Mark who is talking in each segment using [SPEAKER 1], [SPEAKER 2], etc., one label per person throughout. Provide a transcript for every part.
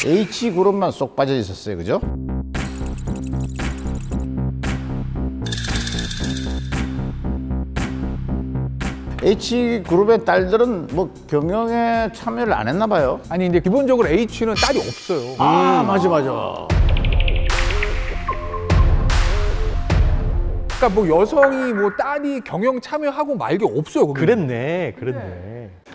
[SPEAKER 1] H그룹만 쏙 빠져 있었어요, 그죠? H그룹의 딸들은 뭐 경영에 참여를 안 했나 봐요.
[SPEAKER 2] 아니 근데 기본적으로 H는 딸이 없어요.
[SPEAKER 1] 맞아.
[SPEAKER 2] 그러니까 뭐 여성이 뭐 딸이 경영 참여하고 말게 없어요. 거기.
[SPEAKER 3] 그랬네.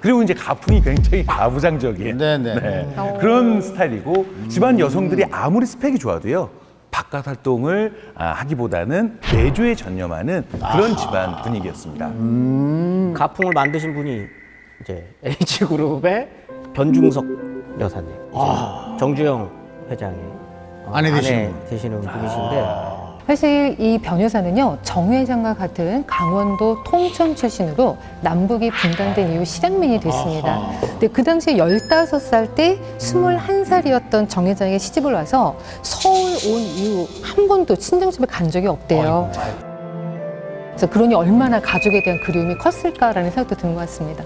[SPEAKER 3] 그리고 이제 가풍이 굉장히 가부장적인
[SPEAKER 1] 네네.
[SPEAKER 3] 그런 스타일이고 집안 여성들이 아무리 스펙이 좋아도요 바깥 활동을 하기보다는 내조에 전념하는 그런 집안 분위기였습니다.
[SPEAKER 4] 가풍을 만드신 분이 이제 H그룹의 변중석 여사님, 이제 정주영 회장의
[SPEAKER 1] 아내 되시는
[SPEAKER 4] 되시는 분이신데
[SPEAKER 5] 사실 이 변 여사는요, 정 회장과 같은 강원도 통천 출신으로 남북이 분단된 이후 실향민이 됐습니다. 근데 그 당시에 15살 때 21살이었던 정 회장이 시집을 와서 서울 온 이후 한 번도 친정집에 간 적이 없대요. 그래서 그러니 얼마나 가족에 대한 그리움이 컸을까라는 생각도 드는 것 같습니다.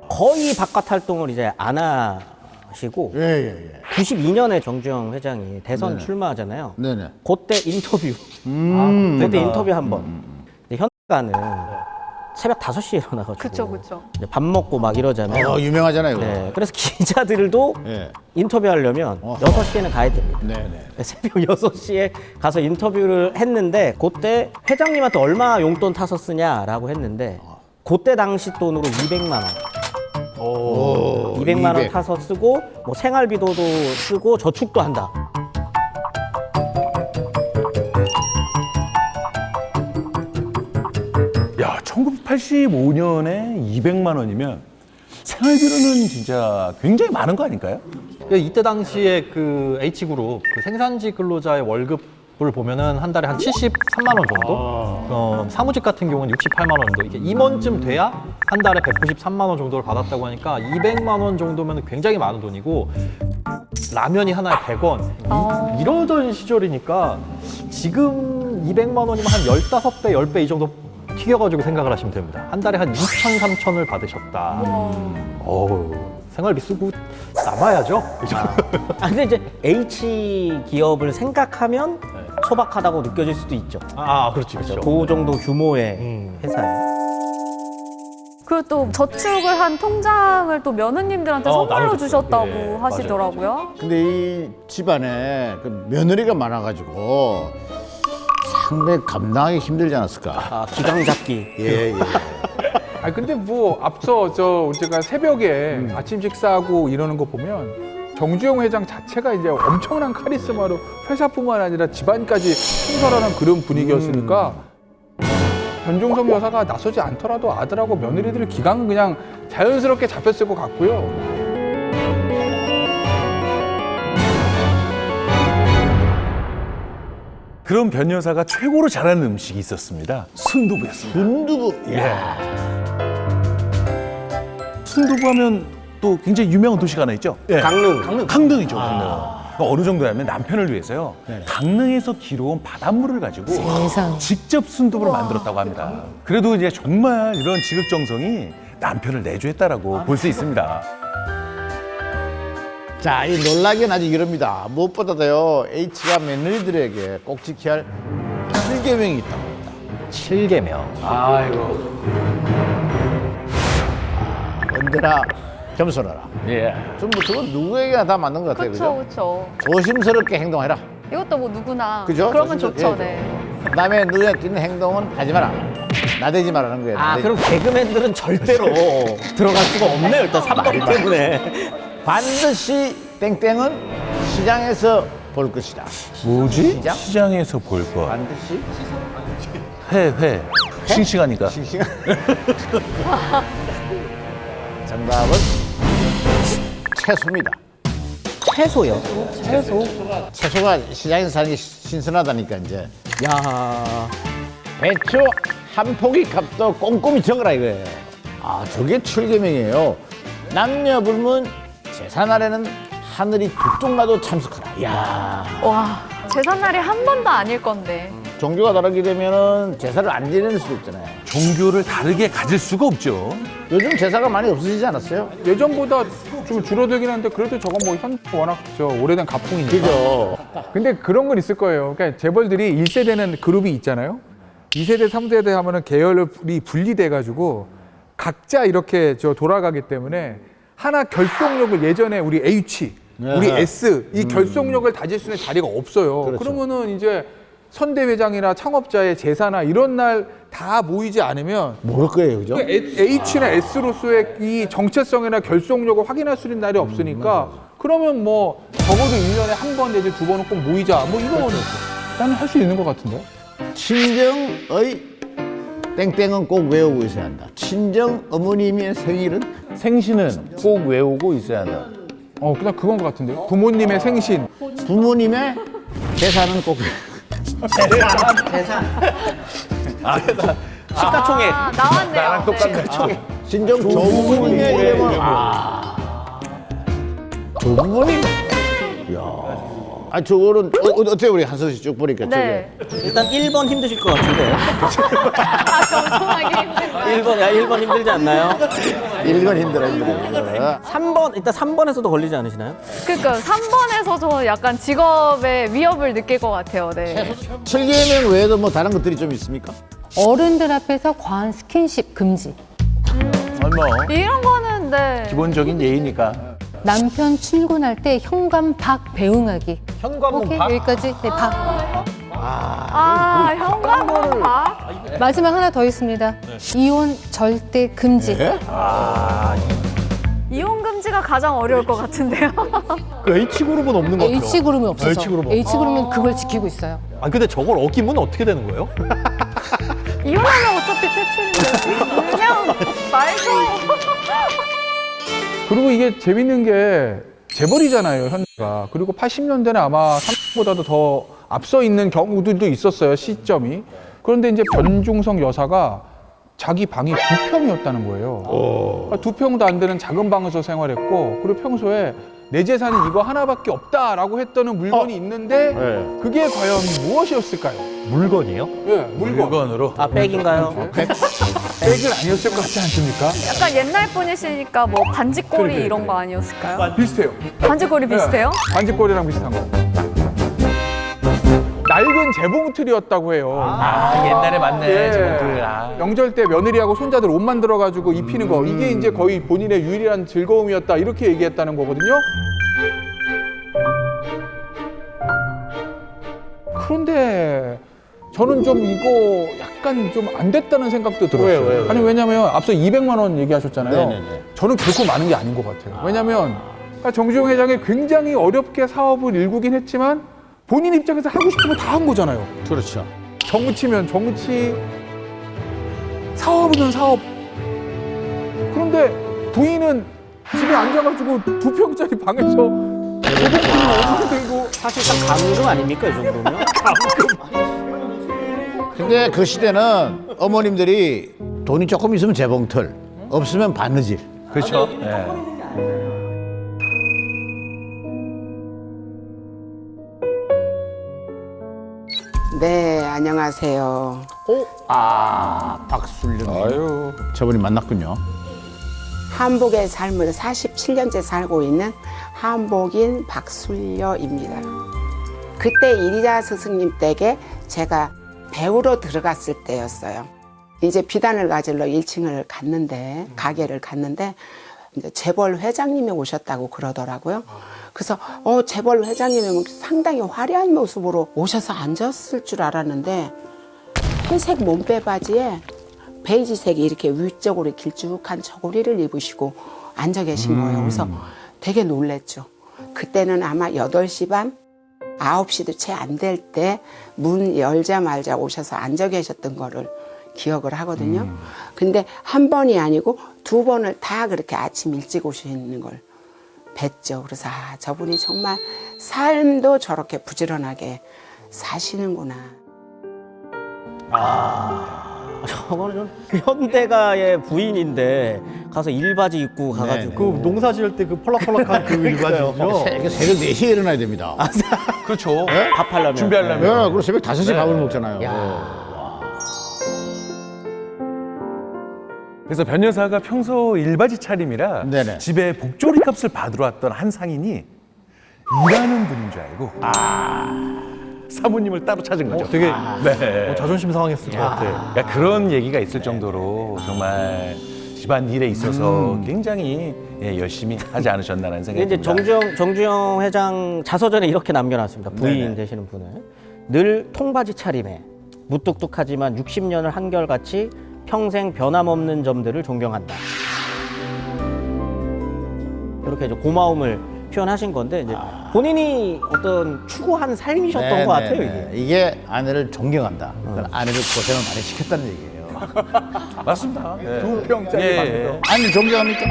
[SPEAKER 4] 거의 바깥 활동을 이제 안 하시고
[SPEAKER 1] 예.
[SPEAKER 4] 92년에 정주영 회장이 대선
[SPEAKER 1] 네네.
[SPEAKER 4] 출마하잖아요.
[SPEAKER 1] 네네.
[SPEAKER 4] 그때 인터뷰, 그때 인터뷰 한 번. 근데 현가는 새벽 5시에 일어나가지고
[SPEAKER 6] 그쵸.
[SPEAKER 4] 이제 밥 먹고 막 이러잖아요.
[SPEAKER 1] 유명하잖아요. 그거.
[SPEAKER 4] 네, 그래서 기자들도
[SPEAKER 1] 예.
[SPEAKER 4] 인터뷰하려면 6시에는 가야 됩니다.
[SPEAKER 1] 네네.
[SPEAKER 4] 새벽 6시에 가서 인터뷰를 했는데 그때 회장님한테 얼마 용돈 타서 쓰냐라고 했는데 그때 당시 돈으로 200만 원. 200만 원
[SPEAKER 1] 200.
[SPEAKER 4] 타서 쓰고 뭐 생활비도도 쓰고 저축도 한다.
[SPEAKER 3] 야, 1985년에 200만 원이면 생활비로는 진짜 굉장히 많은 거 아닐까요?
[SPEAKER 7] 이때 당시에 그 H그룹 그 생산직 근로자의 월급을 보면은 한 달에 한 73만 원 정도? 사무직 같은 경우는 68만 원 정도. 이게 임원쯤 돼야 한 달에 193만 원 정도를 받았다고 하니까 200만 원 정도면 굉장히 많은 돈이고 라면이 하나에 100원 이러던 시절이니까 지금 200만 원이면 한 15배, 10배 이 정도 튀겨가지고 생각을 하시면 됩니다. 한 달에 한 2천, 3천을 받으셨다. 생활비 쓰고 남아야죠. 그죠?
[SPEAKER 4] 근데 이제 H 기업을 생각하면 소박하다고 느껴질 수도 있죠.
[SPEAKER 7] 그렇지.
[SPEAKER 4] 그 정도 규모의 회사예요.
[SPEAKER 6] 그리고 또 저축을 한 통장을 또 며느님들한테 선물로
[SPEAKER 7] 나눠줬어요.
[SPEAKER 6] 주셨다고
[SPEAKER 7] 예,
[SPEAKER 6] 하시더라고요.
[SPEAKER 1] 근데 이 집안에 그 며느리가 많아가지고 상당히 감당하기 힘들지 않았을까?
[SPEAKER 4] 기강 잡기.
[SPEAKER 1] 예.
[SPEAKER 2] 아니 근데 뭐 앞서 제가 새벽에 아침 식사하고 이러는 거 보면 정주영 회장 자체가 이제 엄청난 카리스마로 회사뿐만 아니라 집안까지 충솔하는 그런 분위기였으니까 변종석 여사가 나서지 않더라도 아들하고 며느리들의 기강은 그냥 자연스럽게 잡혔을 것 같고요.
[SPEAKER 3] 그런 변 여사가 최고로 잘하는 음식이 있었습니다. 순두부였습니다.
[SPEAKER 1] 순두부.
[SPEAKER 3] 순두부 하면 또 굉장히 유명한 도시가 하나 있죠? 강릉이죠, 강릉. 어느 정도냐면 남편을 위해서요. 강릉에서 길어온 바닷물을 가지고
[SPEAKER 5] 세상.
[SPEAKER 3] 직접 순두부를 만들었다고 합니다. 그래도 이제 정말 이런 지극정성이 남편을 내조했다라고 볼 수 있습니다.
[SPEAKER 1] 자, 이 놀라긴 아직 이럽니다. 무엇보다도요, H가 며느리들에게 꼭 지켜야 할 7계명이 있다고 합니다.
[SPEAKER 7] 7계명.
[SPEAKER 1] 언제나 겸손하라.
[SPEAKER 7] 예.
[SPEAKER 1] 전부 저건 누구에게나 다 맞는 것 같아요.
[SPEAKER 6] 그쵸.
[SPEAKER 1] 조심스럽게 행동해라.
[SPEAKER 6] 이것도 뭐 누구나
[SPEAKER 1] 그죠?
[SPEAKER 6] 그러면
[SPEAKER 1] 조심스럽게
[SPEAKER 6] 좋죠.
[SPEAKER 1] 해야죠.
[SPEAKER 6] 네.
[SPEAKER 1] 남의 눈에 띄는 행동은 하지 마라. 나대지 말라는 거예요.
[SPEAKER 4] 그럼 개그맨들은 절대로 들어갈 수가 없네요. 일단 3번 때문에.
[SPEAKER 1] 반드시 땡땡은 시장에서 볼 것이다.
[SPEAKER 3] 뭐지?
[SPEAKER 1] 시장?
[SPEAKER 3] 시장에서 볼 것.
[SPEAKER 1] 반드시
[SPEAKER 3] 회. 싱싱하니까.
[SPEAKER 1] 정답은 채소입니다.
[SPEAKER 4] 채소요.
[SPEAKER 1] 채소가 시장에서 사는 게 신선하다니까 이제.
[SPEAKER 4] 야,
[SPEAKER 1] 배추 한 포기 값도 꼼꼼히 적으라 이거예요. 저게 7계명이에요. 남녀 불문 제사날에는 하늘이 두 쪽 나도 참석하라. 이야.
[SPEAKER 6] 와, 제삿날이 한 번도 아닐 건데.
[SPEAKER 1] 종교가 다르게 되면은 제사를 안 지내는 수도 있잖아요.
[SPEAKER 3] 종교를 다르게 가질 수가 없죠.
[SPEAKER 1] 요즘 제사가 많이 없어지지 않았어요?
[SPEAKER 2] 예전보다 좀 줄어들긴 한데 그래도 저건 뭐 현 워낙 저 오래된 가풍이니까.
[SPEAKER 1] 그죠.
[SPEAKER 2] 근데 그런 건 있을 거예요. 그러니까 재벌들이 1세대는 그룹이 있잖아요. 2세대, 3세대 하면은 계열이 분리돼가지고 각자 이렇게 저 돌아가기 때문에 하나 결속력을 예전에 우리 H, 우리 S 이 결속력을 다질 수 있는 자리가 없어요.
[SPEAKER 1] 그렇죠.
[SPEAKER 2] 그러면은 이제 선대 회장이나 창업자의 제사나 이런 날 다 모이지 않으면
[SPEAKER 1] 모를 거예요, 그죠?
[SPEAKER 2] H나 S로서의 이 정체성이나 결속력을 확인할 수 있는 날이 없으니까 그러면 뭐 적어도 1년에 한 번 내지 두 번은 꼭 모이자. 뭐 이건 나는 할 수 있는 것 같은데.
[SPEAKER 1] 친정의 땡땡은 꼭 외우고 있어야 한다. 친정 어머님의 생일은
[SPEAKER 8] 생신은 꼭 외우고 있어야 한다.
[SPEAKER 2] 그냥 그건 것 같은데요. 부모님의 생신.
[SPEAKER 1] 부모님의 재산은 꼭
[SPEAKER 4] 시가총액.
[SPEAKER 6] 아, 나왔네요. 네.
[SPEAKER 1] 친정 조부모님의 이름은 조부모님. 야. 아 저거는 어때요 우리 한선 씨 쭉 보니까
[SPEAKER 6] 네.
[SPEAKER 4] 일단 1번 힘드실 것 같은데.
[SPEAKER 6] 정말 힘든가요?
[SPEAKER 4] 1번 힘들지 않나요?
[SPEAKER 1] 저게 1번 힘들어.
[SPEAKER 4] 3번, 일단 3번에서도 걸리지 않으시나요?
[SPEAKER 6] 그러니까 3번에서 저 약간 직업의 위협을 느낄 것 같아요. 네.
[SPEAKER 1] 7개명 외에도 뭐 다른 것들이 좀 있습니까?
[SPEAKER 5] 어른들 앞에서 과한 스킨십 금지.
[SPEAKER 8] 뭐
[SPEAKER 6] 이런 거는 네.
[SPEAKER 8] 기본적인 예의니까.
[SPEAKER 5] 남편 출근할 때 현관 밖 배웅하기.
[SPEAKER 7] 현관문
[SPEAKER 5] 오케이,
[SPEAKER 7] 밖.
[SPEAKER 5] 여기까지. 네, 밖.
[SPEAKER 6] 현관문 봐.
[SPEAKER 5] 마지막 하나 더 있습니다. 이혼 절대 금지.
[SPEAKER 6] 이혼 금지가 가장 어려울 것 같은데요.
[SPEAKER 7] 그 H그룹은 없는 것 같아요.
[SPEAKER 5] H그룹이 없어서.
[SPEAKER 7] H그룹은
[SPEAKER 5] H그룹은 그걸 지키고 있어요.
[SPEAKER 7] 아 근데 저걸 어기면 어떻게 되는 거예요?
[SPEAKER 6] 이혼하면 어차피 퇴출인데. 그냥 말도.
[SPEAKER 2] 그리고 이게 재밌는 게 재벌이잖아요, 현대가. 그리고 80년대는 아마 삼보다도 더 앞서 있는 경우들도 있었어요, 시점이. 그런데 이제 변중성 여사가 자기 방이 2평이었다는 거예요. 그러니까 2평도 안 되는 작은 방에서 생활했고, 그리고 평소에 내 재산이 이거 하나밖에 없다라고 했던 물건이 있는데 그게 과연 무엇이었을까요?
[SPEAKER 7] 물건이에요?
[SPEAKER 2] 예, 물건.
[SPEAKER 8] 물건으로.
[SPEAKER 4] 아, 백인가요?
[SPEAKER 2] 백은 아니었을 것 같지 않습니까?
[SPEAKER 6] 약간 옛날 분이시니까 뭐 반지꼬리 이런 거 아니었을까요?
[SPEAKER 2] 비슷해요.
[SPEAKER 6] 반지꼬리 비슷해요?
[SPEAKER 2] 네, 반지꼬리랑 비슷한 거. 낡은 재봉틀이었다고 해요.
[SPEAKER 8] 옛날에 맞네.
[SPEAKER 2] 예.
[SPEAKER 8] 저것들.
[SPEAKER 2] 명절 때 며느리하고 손자들 옷 만들어가지고 입히는 거 이게 이제 거의 본인의 유일한 즐거움이었다 이렇게 얘기했다는 거거든요. 그런데 저는 좀 이거 약간 좀 안 됐다는 생각도 들었어요.
[SPEAKER 1] 왜요?
[SPEAKER 2] 아니 왜냐면 앞서 200만 원 얘기하셨잖아요.
[SPEAKER 1] 네네네.
[SPEAKER 2] 저는 결코 많은 게 아닌 것 같아요. 왜냐면 정주영 회장이 굉장히 어렵게 사업을 일구긴 했지만 본인 입장에서 하고 싶은 거 다 한 거잖아요.
[SPEAKER 1] 그렇죠.
[SPEAKER 2] 정치면 정치, 사업이면 사업. 그런데 부인은 집에 앉아가지고 2평짜리 방에서 재봉틀로 옷을 들고
[SPEAKER 4] 사실상 감금 아닙니까, 이 정도면?
[SPEAKER 1] 근데 그 시대는 어머님들이 돈이 조금 있으면 재봉틀, 없으면 바느질.
[SPEAKER 8] 그렇죠. 예.
[SPEAKER 9] 네, 안녕하세요.
[SPEAKER 1] 박술령. 아유. 저분이 만났군요.
[SPEAKER 9] 한복의 삶을 47년째 살고 있는 한복인 박술려입니다. 그때 이리자 스승님 댁에 제가 배우로 들어갔을 때였어요. 이제 비단을 가지러 1층을 갔는데, 가게를 갔는데, 이제 재벌 회장님이 오셨다고 그러더라고요. 그래서 재벌 회장님이 상당히 화려한 모습으로 오셔서 앉았을 줄 알았는데 회색 몸빼 바지에 베이지색이 이렇게 위쪽으로 길쭉한 저고리를 입으시고 앉아 계신 거예요. 그래서 되게 놀랬죠. 그때는 아마 8시 반, 9시도 채 안 될 때 문 열자마자 오셔서 앉아 계셨던 거를 기억을 하거든요. 근데 한 번이 아니고 2번을 다 그렇게 아침 일찍 오시는 걸 뵀죠. 그래서 저분이 정말 삶도 저렇게 부지런하게 사시는구나.
[SPEAKER 4] 저거는 현대가의 부인인데 가서 일바지 입고 가가지고
[SPEAKER 7] 그 농사 지을 때 그 펄럭펄럭한 그 일바지죠.
[SPEAKER 1] 새벽 4시에 일어나야 됩니다.
[SPEAKER 8] 그렇죠.
[SPEAKER 4] 밥하려면
[SPEAKER 8] 준비하려면.
[SPEAKER 1] 네, 그리고 새벽 5시에 밥을 먹잖아요.
[SPEAKER 3] 그래서 변 여사가 평소 일바지 차림이라
[SPEAKER 1] 네네.
[SPEAKER 3] 집에 복조리 값을 받으러 왔던 한 상인이 일하는 분인 줄 알고 사모님을 따로 찾은 거죠.
[SPEAKER 7] 되게
[SPEAKER 3] 네.
[SPEAKER 7] 자존심 상했을 것 같아.
[SPEAKER 3] 그러니까 그런 얘기가 있을 정도로 정말 집안 일에 있어서 굉장히 열심히 하지 않으셨나라는 생각이
[SPEAKER 4] 이제
[SPEAKER 3] 듭니다.
[SPEAKER 4] 정주영 회장 자서전에 이렇게 남겨놨습니다. 부인 되시는 분은 늘 통바지 차림에 무뚝뚝하지만 60년을 한결같이 평생 변함없는 점들을 존경한다. 이렇게 이제 고마움을 표현하신 건데 이제 본인이 어떤 추구하는 삶이셨던 것 같아요.
[SPEAKER 1] 이게 아내를 존경한다. 아내를 고생을 많이 시켰다는 얘기예요.
[SPEAKER 3] 맞습니다. 네.
[SPEAKER 2] 2평짜리
[SPEAKER 3] 예,
[SPEAKER 2] 방송.
[SPEAKER 1] 아니 존경합니까?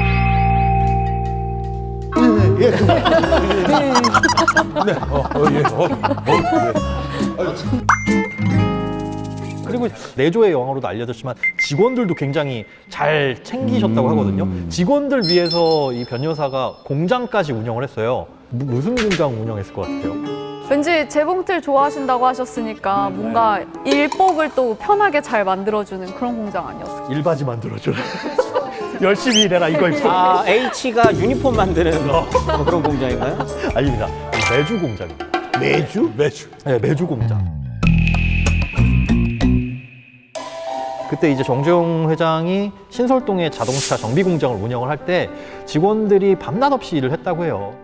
[SPEAKER 7] 그리고 내조의 영화로도 알려졌지만 직원들도 굉장히 잘 챙기셨다고 하거든요. 직원들 위해서 이 변 여사가 공장까지 운영을 했어요. 무슨 공장 운영했을 것 같아요?
[SPEAKER 6] 왠지 재봉틀 좋아하신다고 하셨으니까 뭔가 일복을 또 편하게 잘 만들어주는 그런 공장 아니었을까요?
[SPEAKER 7] 일바지 만들어줘. 열심히 일해라 이거 입고.
[SPEAKER 4] 아, H가 유니폼 만드는 뭐 그런 공장인가요?
[SPEAKER 7] 아닙니다. 매주 공장입니다.
[SPEAKER 1] 매주?
[SPEAKER 7] 네, 매주 공장. 그때 이제 정주영 회장이 신설동의 자동차 정비 공장을 운영을 할 때 직원들이 밤낮 없이 일을 했다고 해요.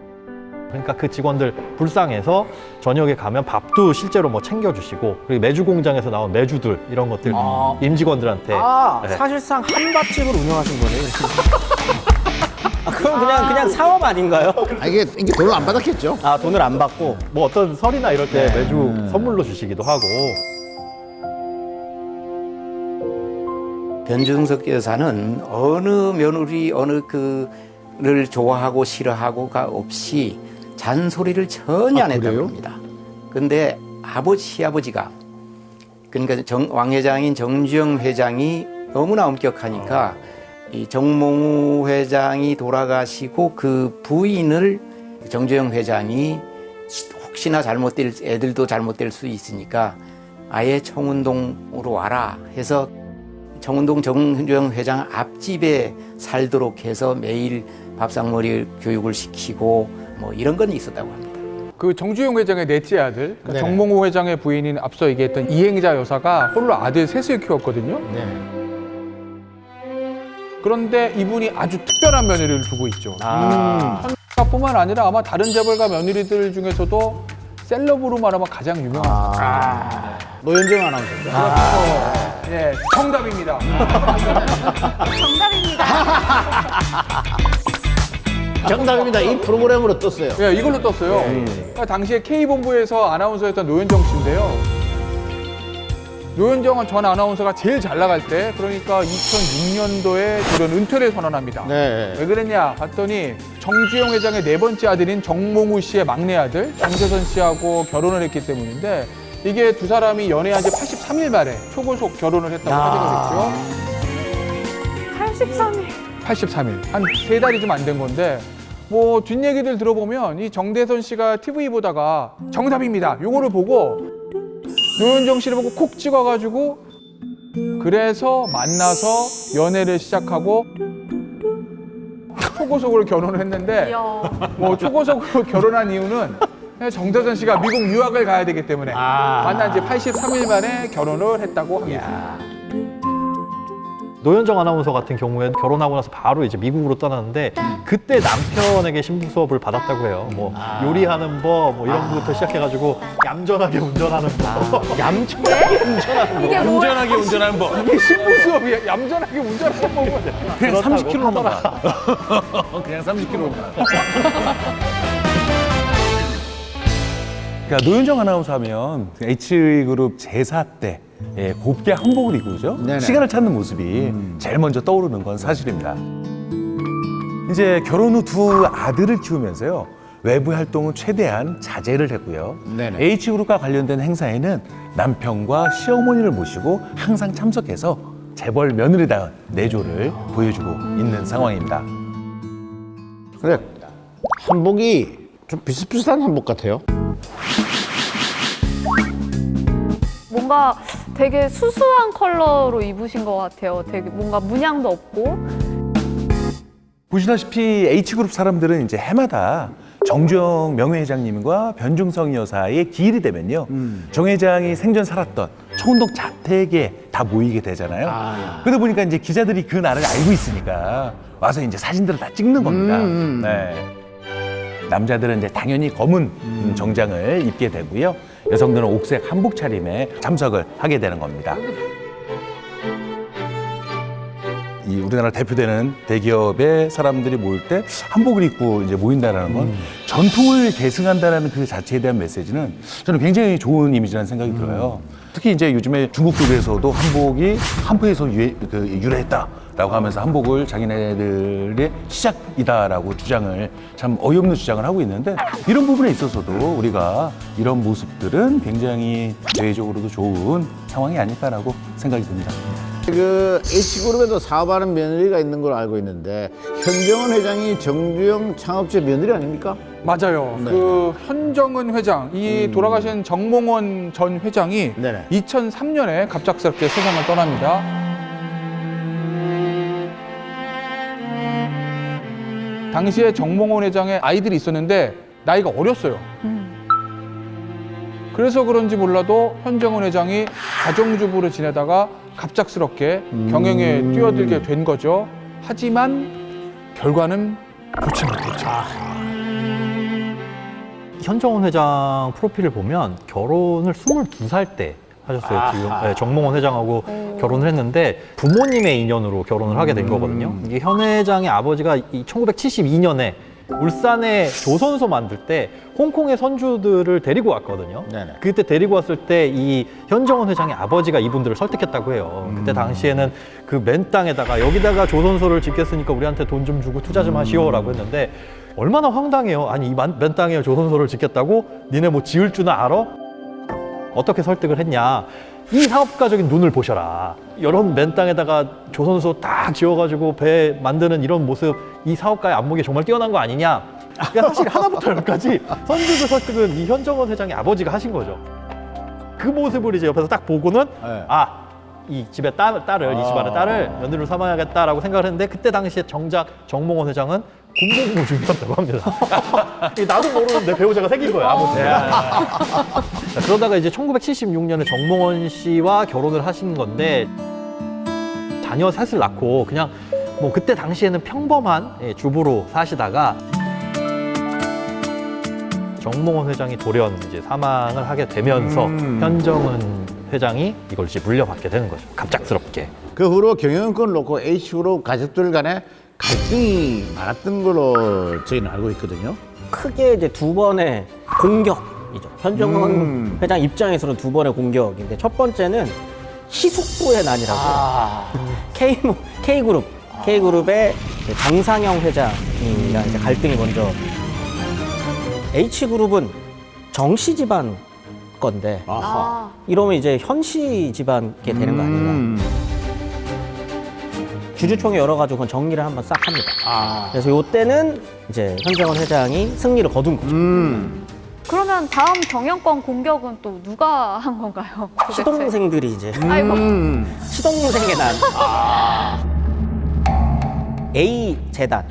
[SPEAKER 7] 그러니까 그 직원들 불쌍해서 저녁에 가면 밥도 실제로 뭐 챙겨주시고 그리고 매주 공장에서 나온 매주들 이런 것들 임직원들한테 네.
[SPEAKER 4] 사실상 한밥집을 운영하신 거네요. 그럼 그냥 사업 아닌가요?
[SPEAKER 1] 이게 돈을 안 받았겠죠?
[SPEAKER 4] 아, 돈을 안 받고.
[SPEAKER 7] 뭐 어떤 설이나 이럴 때 매주 선물로 주시기도 하고.
[SPEAKER 10] 변준석 여사는 어느 며느리 어느 그를 좋아하고 싫어하고가 없이 잔소리를 전혀 안 했다고 합니다. 근데 시아버지가 그러니까 왕 회장인 정주영 회장이 너무나 엄격하니까 이 정몽우 회장이 돌아가시고 그 부인을 정주영 회장이 혹시나 애들도 잘못될 수 있으니까 아예 청운동으로 와라 해서 청운동 정주영 회장 앞집에 살도록 해서 매일 밥상머리 교육을 시키고 뭐 이런 건 있었다고 합니다.
[SPEAKER 2] 그 정주영 회장의 넷째 아들, 그러니까 정몽호 회장의 부인인 앞서 얘기했던 이행자 여사가 홀로 아들 셋을 키웠거든요. 그런데 이분이 아주 특별한 며느리를 두고 있죠. 뿐만 아니라 아마 다른 재벌가 며느리들 중에서도 셀럽으로 말하면 가장 유명한
[SPEAKER 1] 노현정 아나운서입니다.
[SPEAKER 2] 네, 정답입니다.
[SPEAKER 6] 정답입니다.
[SPEAKER 1] 정답입니다. 이 프로그램으로 떴어요.
[SPEAKER 2] 네, 이걸로 떴어요. 그러니까 당시에 K본부에서 아나운서였던 노현정 씨인데요. 노현정은 전 아나운서가 제일 잘 나갈 때, 그러니까 2006년도에 돌연 은퇴를 선언합니다.
[SPEAKER 1] 네.
[SPEAKER 2] 왜 그랬냐 봤더니 정주영 회장의 네 번째 아들인 정몽우 씨의 막내 아들 정재선 씨하고 결혼을 했기 때문인데, 이게 두 사람이 연애한 지 83일 만에 초고속 결혼을 했다고 화제가 됐죠. 83일. 한 3달이 좀 안 된 건데, 뭐 뒷얘기들 들어보면 이 정대선 씨가 TV 보다가 정답입니다 요거를 보고 노현정 씨를 보고 콕 찍어가지고 그래서 만나서 연애를 시작하고 초고속으로 결혼을 했는데, 뭐 초고속으로 결혼한 이유는 정대선 씨가 미국 유학을 가야 되기 때문에 만난 지 83일 만에 결혼을 했다고 합니다.
[SPEAKER 7] 노현정 아나운서 같은 경우에는 결혼하고 나서 바로 이제 미국으로 떠났는데 그때 남편에게 신부 수업을 받았다고 해요. 뭐 요리하는 법, 뭐 이런 것부터 시작해가지고 얌전하게 운전하는 법.
[SPEAKER 4] 얌전하게 운전하는 거.
[SPEAKER 6] 이게 뭐야?
[SPEAKER 3] 운전하게 운전하는 법.
[SPEAKER 2] 이게 신부 수업이야. 얌전하게 운전하는 법은.
[SPEAKER 3] 그냥 30km만 가. 그냥 30km만 가. 그러니까 노현정 아나운서 하면 H그룹 제사 때 곱게 한복을 입고 오죠. 시간을 찾는 모습이 제일 먼저 떠오르는 건 사실입니다. 이제 결혼 후 두 아들을 키우면서요, 외부 활동은 최대한 자제를 했고요. H그룹과 관련된 행사에는 남편과 시어머니를 모시고 항상 참석해서 재벌 며느리다운 내조를 보여주고 있는 상황입니다.
[SPEAKER 1] 그래, 한복이 좀 비슷비슷한 한복 같아요.
[SPEAKER 6] 뭔가 되게 수수한 컬러로 입으신 것 같아요. 되게 뭔가 문양도 없고.
[SPEAKER 3] 보시다시피 H그룹 사람들은 이제 해마다 정주영 명예회장님과 변중성 여사의 기일이 되면요. 정 회장이 생전 살았던 청운동 자택에 다 모이게 되잖아요. 그러다 보니까 이제 기자들이 그 날을 알고 있으니까 와서 이제 사진들을 다 찍는 겁니다. 네. 남자들은 이제 당연히 검은 정장을 입게 되고요. 여성들은 옥색 한복 차림에 참석을 하게 되는 겁니다. 이 우리나라 대표되는 대기업의 사람들이 모일 때 한복을 입고 이제 모인다라는 건 전통을 계승한다라는 그 자체에 대한 메시지는 저는 굉장히 좋은 이미지라는 생각이 들어요. 특히 이제 요즘에 중국 쪽에서도 한복이 한포에서 유래했다라고 하면서 한복을 자기네들의 시작이다라고 주장을 참 어이없는 주장을 하고 있는데 이런 부분에 있어서도 우리가 이런 모습들은 굉장히 대외적으로도 좋은 상황이 아닐까라고 생각이 듭니다.
[SPEAKER 1] 그 H그룹에도 사업하는 며느리가 있는 걸로 알고 있는데 현정은 회장이 정주영 창업주의 며느리 아닙니까?
[SPEAKER 2] 맞아요.
[SPEAKER 1] 네.
[SPEAKER 2] 그 현정은 회장, 이 돌아가신 정몽원 전 회장이
[SPEAKER 1] 네네.
[SPEAKER 2] 2003년에 갑작스럽게 세상을 떠납니다. 당시에 정몽원 회장의 아이들이 있었는데 나이가 어렸어요. 그래서 그런지 몰라도 현정은 회장이 가정주부로 지내다가 갑작스럽게 경영에 뛰어들게 된 거죠. 하지만 결과는 좋지 못했죠.
[SPEAKER 7] 현정원 회장 프로필을 보면 결혼을 22살 때 하셨어요. 지금 네, 정몽원 회장하고 결혼을 했는데 부모님의 인연으로 결혼을 하게 된 거거든요. 이게 현 회장의 아버지가 1972년에 울산에 조선소 만들 때 홍콩의 선주들을 데리고 왔거든요.
[SPEAKER 1] 네네.
[SPEAKER 7] 그때 데리고 왔을 때 이 현정원 회장의 아버지가 이분들을 설득했다고 해요. 그때 당시에는 그 맨 땅에다가 여기다가 조선소를 짓겠으니까 우리한테 돈 좀 주고 투자 좀 하시오라고 했는데 얼마나 황당해요. 아니 이 맨 땅에 조선소를 짓겠다고? 니네 뭐 지을 줄은 알아? 어떻게 설득을 했냐? 이 사업가적인 눈을 보셔라. 이런 맨 땅에다가 조선소 딱 지어가지고 배 만드는 이런 모습, 이 사업가의 안목이 정말 뛰어난 거 아니냐? 그러니까 사실 하나부터 열까지 선주들 설득은 이 현정원 회장의 아버지가 하신 거죠. 그 모습을 이제 옆에서 딱 보고는
[SPEAKER 1] 네.
[SPEAKER 7] 이 집의 딸을 이 집안의 딸을 며느리로 삼아야겠다라고 생각을 했는데 그때 당시에 정작 정몽원 회장은 군복무 중이었다고 합니다. 나도 모르는데 배우자가 생긴 거야, 아버지가. 그러다가 이제 1976년에 정몽원 씨와 결혼을 하신 건데 자녀 셋을 낳고 그냥 뭐 그때 당시에는 평범한 주부로 사시다가 정몽원 회장이 돌연 이제 사망을 하게 되면서 현정은 회장이 이걸 이제 물려받게 되는 거죠. 갑작스럽게.
[SPEAKER 1] 그 후로 경영권을 놓고 H그룹 가족들 간에 갈등이 많았던 걸로 저희는 알고 있거든요.
[SPEAKER 4] 크게 이제 두 번의 공격이죠. 현정은 회장 입장에서는 두 번의 공격인데 첫 번째는 희숙부의 난이라고 K그룹의 정상영 회장이랑 이제 갈등이 먼저. H그룹은 정씨 집안 건데 이러면 이제 현씨 집안게 되는 거 아닌가. 주주총회 열어가지고 그건 정리를 한번 싹 합니다. 그래서 이때는 이제 현정원 회장이 승리를 거둔 거죠.
[SPEAKER 6] 그러면 다음 경영권 공격은 또 누가 한 건가요? 도대체?
[SPEAKER 4] 시동생들이 이제
[SPEAKER 6] 아이고.
[SPEAKER 4] 시동생의 난 A 재단.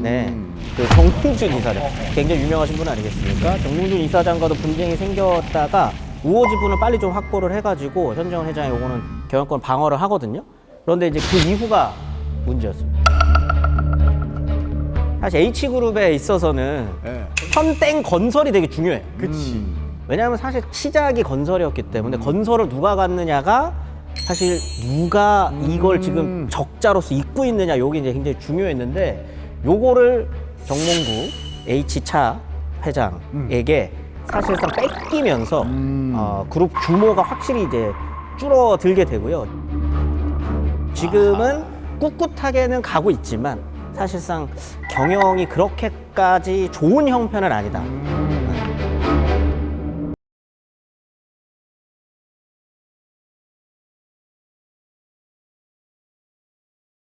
[SPEAKER 4] 네. 그 정몽준 이사장 굉장히 유명하신 분 아니겠습니까? 정몽준 이사장과도 분쟁이 생겼다가 우호 지분을 빨리 좀 확보를 해가지고 현정원 회장이 요거는 경영권 방어를 하거든요. 그런데 이제 그 이후가 문제였습니다. 사실 H그룹에 있어서는 현땡 건설이 되게 중요해요.
[SPEAKER 1] 그치.
[SPEAKER 4] 왜냐하면 사실 시작이 건설이었기 때문에 건설을 누가 갖느냐가 사실 누가 이걸 지금 적자로서 잇고 있느냐 요게 이제 굉장히 중요했는데 요거를 정몽구 H차 회장에게 사실상 뺏기면서 그룹 규모가 확실히 이제 줄어들게 되고요. 지금은 꿋꿋하게는 가고 있지만 사실상 경영이 그렇게까지 좋은 형편은 아니다.